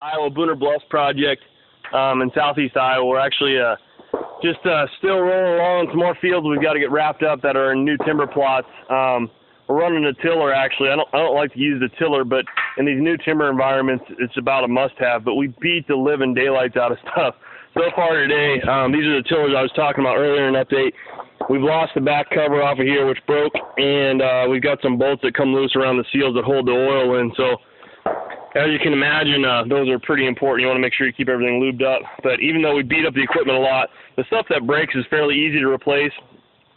Iowa Booner Bluffs project in southeast Iowa. We're actually just still rolling along some more fields we've got to get wrapped up that are in new timber plots. We're running a tiller actually. I don't like to use the tiller, but in these new timber environments, it's about a must-have. But we beat the living daylights out of stuff. So far today, these are the tillers I was talking about earlier in an update. We've lost the back cover off of here, which broke, and we've got some bolts that come loose around the seals that hold the oil in. So as you can imagine, those are pretty important. You want to make sure you keep everything lubed up. But even though we beat up the equipment a lot, the stuff that breaks is fairly easy to replace.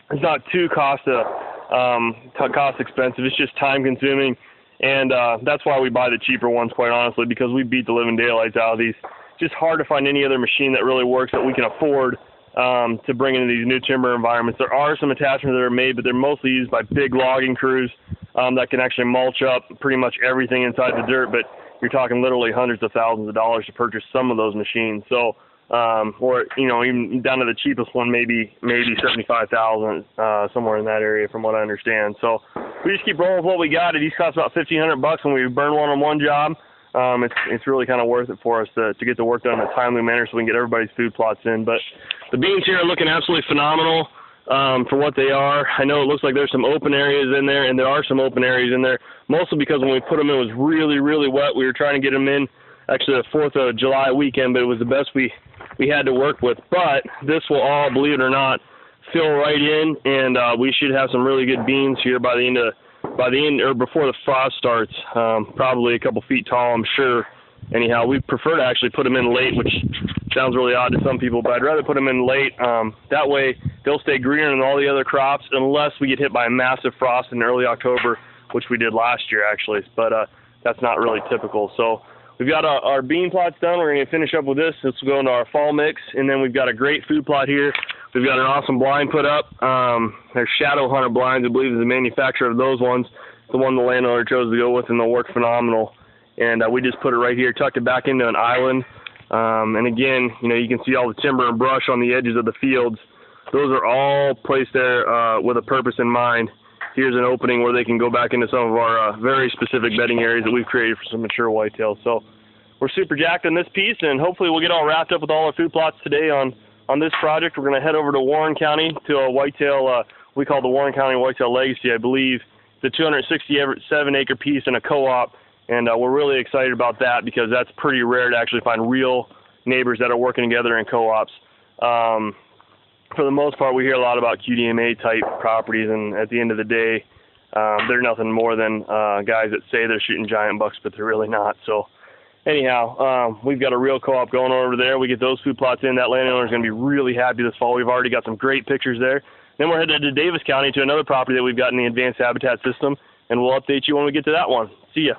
It's not too cost expensive. It's just time consuming, and that's why we buy the cheaper ones, quite honestly, because we beat the living daylights out of these. It's just hard to find any other machine that really works that we can afford to bring into these new timber environments. There are some attachments that are made, but they're mostly used by big logging crews that can actually mulch up pretty much everything inside the dirt, but you're talking literally hundreds of thousands of dollars to purchase some of those machines. So, or even down to the cheapest one, maybe $75,000, somewhere in that area, from what I understand. So we just keep rolling with what we got. It each costs about $1,500 when we burn one on one job. It's really kind of worth it for us to get the work done in a timely manner so we can get everybody's food plots in. But the beans here are looking absolutely phenomenal for what they are. I know it looks like there's some open areas in there, and there are some open areas in there, mostly because when we put them in, it was really, really wet. We were trying to get them in actually the 4th of July weekend, but it was the best we had to work with. But this will all, believe it or not, fill right in, and we should have some really good beans here by the end or before the frost starts, probably a couple feet tall, I'm sure. Anyhow, we prefer to actually put them in late, which sounds really odd to some people, but I'd rather put them in late. That way they'll stay greener than all the other crops unless we get hit by a massive frost in early October, which we did last year actually, but that's not really typical. So we've got our bean plots done. We're going to finish up with this. This will go into our fall mix, and then we've got a great food plot here. We've got an awesome blind put up. They're Shadow Hunter blinds, I believe, is the manufacturer of those ones. The one the landowner chose to go with, and they'll work phenomenal. And we just put it right here, tucked it back into an island. And again, you can see all the timber and brush on the edges of the fields. Those are all placed there with a purpose in mind. Here's an opening where they can go back into some of our very specific bedding areas that we've created for some mature whitetails. So we're super jacked on this piece, and hopefully we'll get all wrapped up with all our food plots today on this project. We're going to head over to Warren County to a whitetail, we call the Warren County Whitetail Legacy, I believe. It's a 267-acre piece in a co-op, and we're really excited about that because that's pretty rare to actually find real neighbors that are working together in co-ops. For the most part, we hear a lot about QDMA-type properties, and at the end of the day, they're nothing more than guys that say they're shooting giant bucks, but they're really not. So anyhow, we've got a real co-op going over there. We get those food plots in. That landowner is going to be really happy this fall. We've already got some great pictures there. Then we're headed to Davis County to another property that we've got in the advanced habitat system, and we'll update you when we get to that one. See ya.